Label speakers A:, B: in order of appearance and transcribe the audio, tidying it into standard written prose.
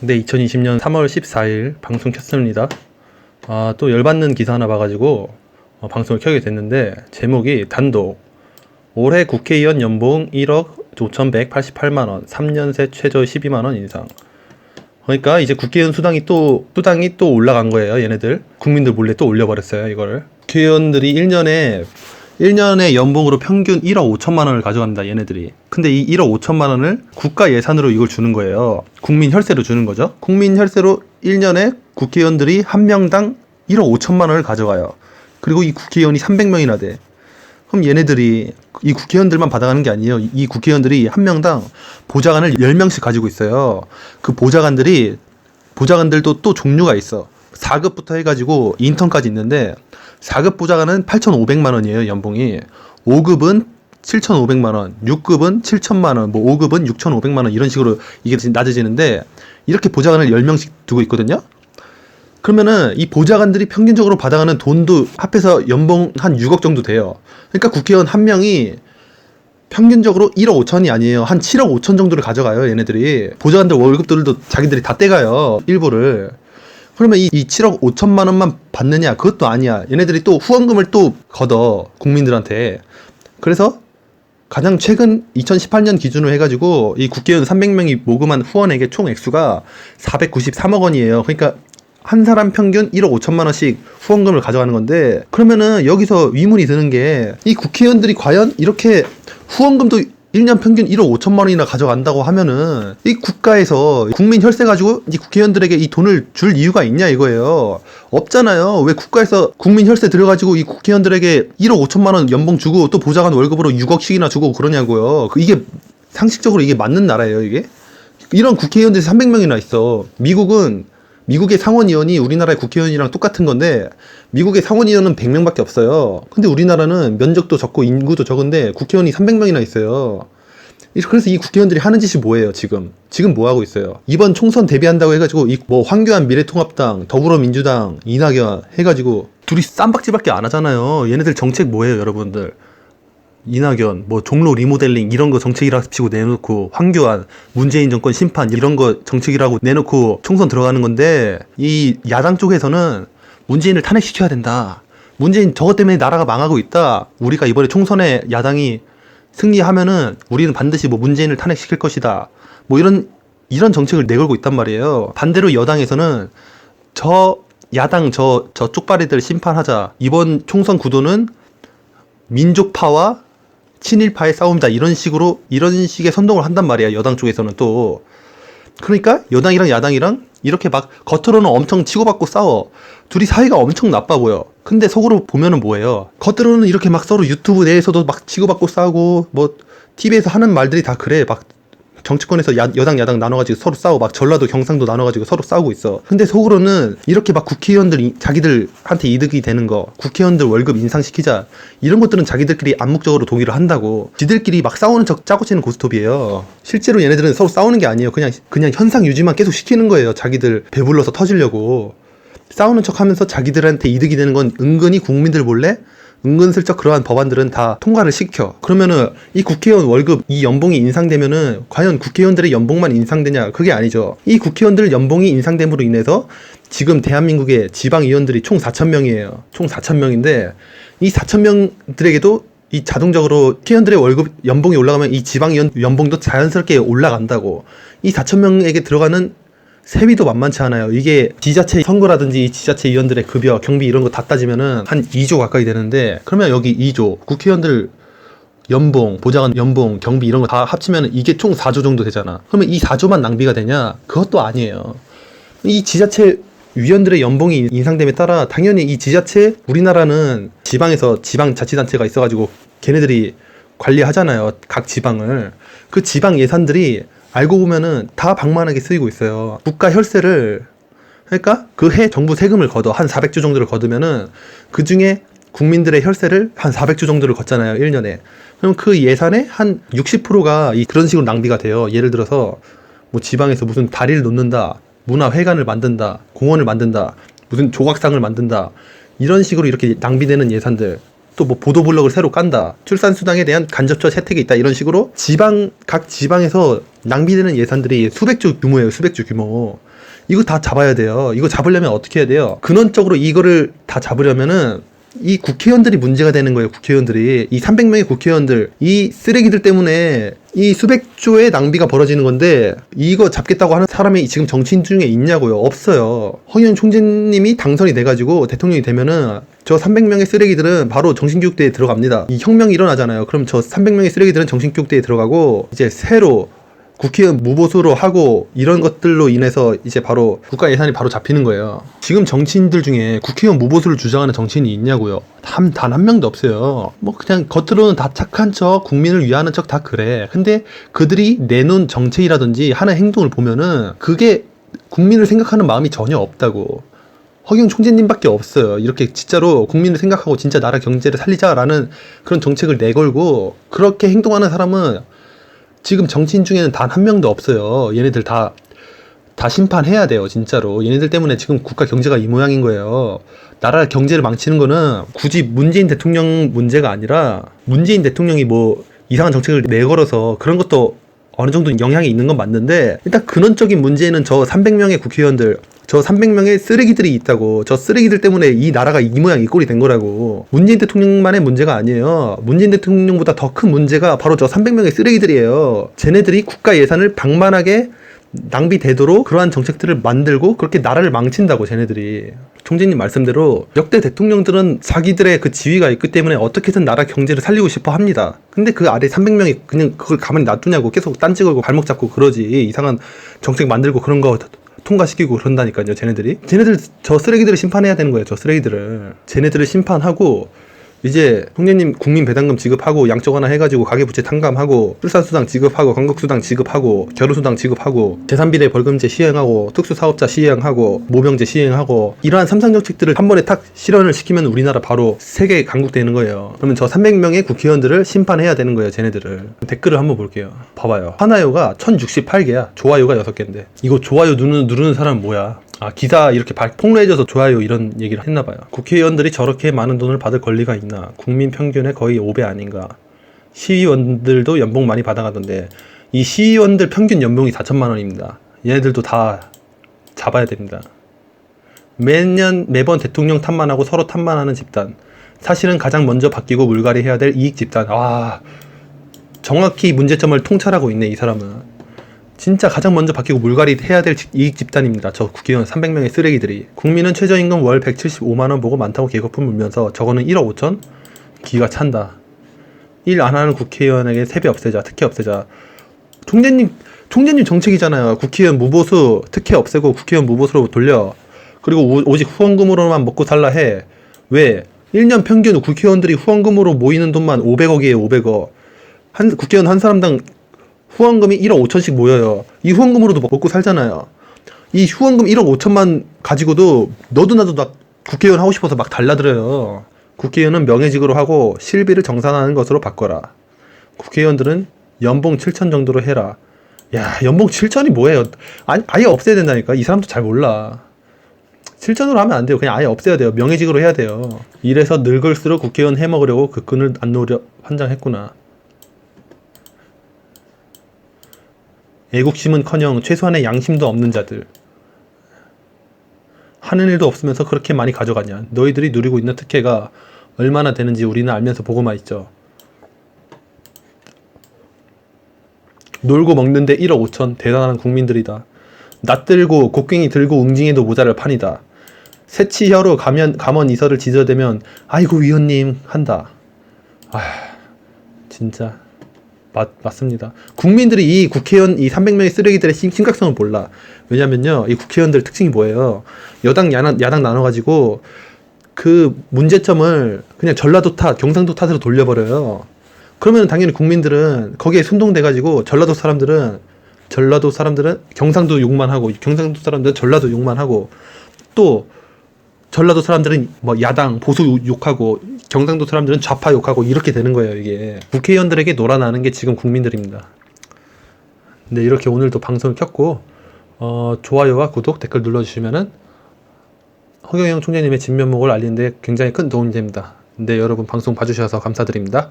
A: 네, 2020년 3월 14일 방송 켰습니다. 또 열받는 기사 하나 봐가지고 방송을 켜게 됐는데, 제목이 단독 올해 국회의원 연봉 1억 5,188만원 3년 새 최저 12만원 인상. 그러니까 이제 국회의원 수당이 또 올라간 거예요. 얘네들 국민들 몰래 또 올려버렸어요, 이거를. 국회의원들이 1년에 연봉으로 평균 1억 5천만 원을 가져간다, 얘네들이. 근데 이 1억 5천만 원을 국가 예산으로 이걸 주는 거예요. 국민 혈세로 주는 거죠. 국민 혈세로 1년에 국회의원들이 한 명당 1억 5천만 원을 가져가요. 그리고 이 국회의원이 300명이나 돼. 그럼 얘네들이, 이 국회의원들만 받아가는 게 아니에요. 이 국회의원들이 한 명당 보좌관을 10명씩 가지고 있어요. 그 보좌관들도 또 종류가 있어. 4급부터 해가지고 인턴까지 있는데, 4급 보좌관은 8,500만 원이에요, 연봉이. 5급은 7,500만 원, 6급은 7천만 원, 뭐 5급은 6,500만 원, 이런 식으로 이게 낮아지는데, 이렇게 보좌관을 10명씩 두고 있거든요. 그러면은 이 보좌관들이 평균적으로 받아가는 돈도 합해서 연봉 한 6억 정도 돼요. 그러니까 국회의원 한 명이 평균적으로 1억 5천이 아니에요. 한 7억 5천 정도를 가져가요, 얘네들이. 보좌관들 월급들도 자기들이 다 떼가요, 일부를. 그러면 이 7억 5천만 원만 받느냐? 그것도 아니야. 얘네들이 또 후원금을 또 걷어, 국민들한테. 그래서 가장 최근 2018년 기준으로 해가지고 이 국회의원 300명이 모금한 후원액의 총 액수가 493억 원이에요. 그러니까 한 사람 평균 1억 5천만 원씩 후원금을 가져가는 건데, 그러면은 여기서 의문이 드는 게, 이 국회의원들이 과연 이렇게 후원금도 1년 평균 1억 5천만 원이나 가져간다고 하면은, 이 국가에서 국민 혈세 가지고 이 국회의원들에게 이 돈을 줄 이유가 있냐 이거예요. 없잖아요. 왜 국가에서 국민 혈세 들여가지고 이 국회의원들에게 1억 5천만 원 연봉 주고 또 보좌관 월급으로 6억씩이나 주고 그러냐고요. 이게 상식적으로 이게 맞는 나라예요, 이게? 이런 국회의원들이 300명이나 있어. 미국의 상원의원이 우리나라의 국회의원이랑 똑같은 건데, 미국의 상원의원은 100명밖에 없어요. 근데 우리나라는 면적도 적고 인구도 적은데 국회의원이 300명이나 있어요. 그래서 이 국회의원들이 하는 짓이 뭐예요, 지금? 지금 뭐 하고 있어요? 이번 총선 대비한다고 해가지고 황교안 미래통합당, 더불어민주당, 이낙연 해가지고 둘이 쌈박질밖에 안 하잖아요. 얘네들 정책 뭐예요, 여러분들? 이낙연, 종로 리모델링 이런 거 정책이라 치고 내놓고, 황교안, 문재인 정권 심판 이런 거 정책이라고 내놓고 총선 들어가는 건데, 이 야당 쪽에서는 문재인을 탄핵시켜야 된다. 문재인 저것 때문에 나라가 망하고 있다. 우리가 이번에 총선에 야당이 승리하면은 우리는 반드시 문재인을 탄핵시킬 것이다. 이런 정책을 내걸고 있단 말이에요. 반대로 여당에서는 저 쪽발이들 심판하자. 이번 총선 구도는 민족파와 친일파의 싸움이다. 이런 식의 선동을 한단 말이야, 여당 쪽에서는 또. 그러니까 여당이랑 야당이랑 이렇게 막 겉으로는 엄청 치고받고 싸워. 둘이 사이가 엄청 나빠 보여. 근데 속으로 보면은 뭐예요? 겉으로는 이렇게 막 서로 유튜브 내에서도 막 치고받고 싸우고, TV에서 하는 말들이 다 그래. 막 정치권에서 여당 야당 나눠가지고 서로 싸워. 막 전라도 경상도 나눠가지고 서로 싸우고 있어. 근데 속으로는 이렇게 막 국회의원들 자기들한테 이득이 되는 거, 국회의원들 월급 인상시키자, 이런 것들은 자기들끼리 암묵적으로 동의를 한다고. 지들끼리 막 싸우는 척 짜고 치는 고스톱이에요. 실제로 얘네들은 서로 싸우는 게 아니에요. 그냥 현상 유지만 계속 시키는 거예요. 자기들 배불러서 터지려고 싸우는 척 하면서 자기들한테 이득이 되는 건 은근히 국민들 몰래 은근슬쩍 그러한 법안들은 다 통과를 시켜. 그러면은 이 국회의원 월급, 이 연봉이 인상되면은 과연 국회의원들의 연봉만 인상되냐? 그게 아니죠. 이 국회의원들 연봉이 인상됨으로 인해서 지금 대한민국의 지방의원들이 총 4,000명이에요. 총 4,000명인데 이 4,000명들에게도 이 자동적으로 국회의원들의 월급 연봉이 올라가면 이 지방의원 연봉도 자연스럽게 올라간다고. 이 4,000명에게 들어가는 세비도 만만치 않아요. 이게 지자체 선거라든지 지자체 위원들의 급여, 경비 이런 거 다 따지면은 한 2조 가까이 되는데, 그러면 여기 2조, 국회의원들 연봉, 보좌관 연봉, 경비 이런 거 다 합치면 이게 총 4조 정도 되잖아. 그러면 이 4조만 낭비가 되냐? 그것도 아니에요. 이 지자체 위원들의 연봉이 인상됨에 따라 당연히 이 지자체, 우리나라는 지방에서 지방자치단체가 있어가지고 걔네들이 관리하잖아요, 각 지방을. 그 지방 예산들이 알고 보면은 다 방만하게 쓰이고 있어요. 국가 혈세를, 그러니까 그 해 정부 세금을 걷어 한 400조 정도를 걷으면은 그 중에 국민들의 혈세를 한 400조 정도를 걷잖아요, 1년에. 그럼 그 예산의 한 60%가 그런 식으로 낭비가 돼요. 예를 들어서 지방에서 무슨 다리를 놓는다, 문화회관을 만든다, 공원을 만든다, 무슨 조각상을 만든다, 이런 식으로 이렇게 낭비되는 예산들. 또 보도블록을 새로 깐다, 출산수당에 대한 간접적 혜택이 있다, 이런 식으로 각 지방에서 낭비되는 예산들이 수백조 규모예요. 수백조 규모. 이거 다 잡아야 돼요. 이거 잡으려면 어떻게 해야 돼요? 근원적으로 이거를 다 잡으려면은 이 국회의원들이 문제가 되는 거예요. 국회의원들이. 이 300명의 국회의원들, 이 쓰레기들 때문에 이 수백 조의 낭비가 벌어지는 건데 이거 잡겠다고 하는 사람이 지금 정치인 중에 있냐고요? 없어요. 허경영 총재님이 당선이 돼가지고 대통령이 되면은 저 300명의 쓰레기들은 바로 정신교육대에 들어갑니다. 이 혁명이 일어나잖아요. 그럼 저 300명의 쓰레기들은 정신교육대에 들어가고 이제 새로 국회의원 무보수로 하고 이런 것들로 인해서 이제 바로 국가 예산이 바로 잡히는 거예요. 지금 정치인들 중에 국회의원 무보수를 주장하는 정치인이 있냐고요? 단 한 명도 없어요. 뭐 그냥 겉으로는 다 착한 척, 국민을 위하는 척 다 그래. 근데 그들이 내놓은 정책이라든지 하는 행동을 보면은 그게 국민을 생각하는 마음이 전혀 없다고. 허경영 총재님밖에 없어요. 이렇게 진짜로 국민을 생각하고 진짜 나라 경제를 살리자라는 그런 정책을 내걸고 그렇게 행동하는 사람은 지금 정치인 중에는 단 한 명도 없어요. 얘네들 다 심판해야 돼요. 진짜로. 얘네들 때문에 지금 국가 경제가 이 모양인 거예요. 나라 경제를 망치는 거는 굳이 문재인 대통령 문제가 아니라 문재인 대통령이 뭐 이상한 정책을 내걸어서 그런 것도 어느 정도 영향이 있는 건 맞는데 일단 근원적인 문제는 저 300명의 국회의원들, 저 300명의 쓰레기들이 있다고. 저 쓰레기들 때문에 이 나라가 이 모양 이 꼴이 된 거라고. 문재인 대통령만의 문제가 아니에요. 문재인 대통령보다 더 큰 문제가 바로 저 300명의 쓰레기들이에요. 쟤네들이 국가 예산을 방만하게 낭비되도록 그러한 정책들을 만들고 그렇게 나라를 망친다고. 쟤네들이. 총재님 말씀대로 역대 대통령들은 자기들의 그 지위가 있기 때문에 어떻게든 나라 경제를 살리고 싶어 합니다. 근데 그 아래 300명이 그냥 그걸 가만히 놔두냐고. 계속 딴지 걸고 발목 잡고 그러지. 이상한 정책 만들고 그런 거 통과시키고 그런다니까요. 쟤네들 저 쓰레기들을 심판해야 되는 거예요. 저 쓰레기들을. 쟤네들을 심판하고 이제 총재님 국민 배당금 지급하고 양적 완화 해가지고 가계부채 탕감하고 출산수당 지급하고 건강수당 지급하고 결혼수당 지급하고 재산비례 벌금제 시행하고 특수사업자 시행하고 모병제 시행하고 이러한 삼상정책들을 한 번에 탁 실현을 시키면 우리나라 바로 세계 강국되는 거예요. 그러면 저 300명의 국회의원들을 심판해야 되는 거예요. 쟤네들을. 댓글을 한번 볼게요. 봐봐요. 하나요가 1068개야. 좋아요가 6개인데 이거 좋아요 누르는 사람은 뭐야? 기사 이렇게 폭로해져서 좋아요 이런 얘기를 했나봐요. 국회의원들이 저렇게 많은 돈을 받을 권리가 있나? 국민 평균의 거의 5배 아닌가? 시의원들도 연봉 많이 받아가던데 이 시의원들 평균 연봉이 4천만 원입니다. 얘네들도 다 잡아야 됩니다. 매번 대통령 탓만하고 서로 탓만하는 집단. 사실은 가장 먼저 바뀌고 물갈이 해야 될 이익 집단. 정확히 문제점을 통찰하고 있네 이 사람은. 진짜 가장 먼저 바뀌고 물갈이 해야 될 이익 집단입니다. 저 국회의원 300명의 쓰레기들이. 국민은 최저임금 월 175만원 보고 많다고 개거품 물면서 저거는 1억 5천? 기가 찬다. 일 안 하는 국회의원에게 세배 없애자, 특혜 없애자. 총재님 정책이잖아요. 국회의원 무보수 특혜 없애고 국회의원 무보수로 돌려. 그리고 오직 후원금으로만 먹고 살라 해. 왜? 1년 평균 국회의원들이 후원금으로 모이는 돈만 500억이에요. 500억. 국회의원 한 사람당 후원금이 1억 5천씩 모여요. 이 후원금으로도 먹고 살잖아요. 이 후원금 1억 5천만 가지고도 너도 나도 막 국회의원 하고 싶어서 막 달라들어요. 국회의원은 명예직으로 하고 실비를 정산하는 것으로 바꿔라. 국회의원들은 연봉 7천 정도로 해라. 야, 연봉 7천이 뭐예요? 아예 없애야 된다니까. 이 사람도 잘 몰라. 7천으로 하면 안 돼요. 그냥 아예 없애야 돼요. 명예직으로 해야 돼요. 이래서 늙을수록 국회의원 해먹으려고 그 끈을 안 놓으려 환장했구나. 애국심은커녕 최소한의 양심도 없는 자들. 하는 일도 없으면서 그렇게 많이 가져가냐. 너희들이 누리고 있는 특혜가 얼마나 되는지 우리는 알면서 보고만 있죠. 놀고 먹는데 1억 5천 대단한 국민들이다. 낯들고 곡괭이 들고 웅징해도 모자랄 판이다. 새치혀로 감원 이설을 지저대면 아이고 위원님 한다. 진짜 맞습니다. 국민들이 이 국회의원 이 300명의 쓰레기들의 심각성을 몰라. 왜냐면요, 이 국회의원들 특징이 뭐예요? 여당 야당 나눠가지고 그 문제점을 그냥 전라도 탓, 경상도 탓으로 돌려버려요. 그러면 당연히 국민들은 거기에 순동돼가지고 전라도 사람들은 경상도 욕만 하고, 경상도 사람들은 전라도 욕만 하고, 또 전라도 사람들은 뭐 야당 보수 욕하고 경상도 사람들은 좌파 욕하고 이렇게 되는 거예요. 이게 국회의원들에게 놀아나는 게 지금 국민들입니다. 근데 이렇게 오늘도 방송을 켰고 좋아요와 구독, 댓글 눌러주시면은 허경영 총재님의 진면목을 알리는데 굉장히 큰 도움이 됩니다. 근데 여러분 방송 봐주셔서 감사드립니다.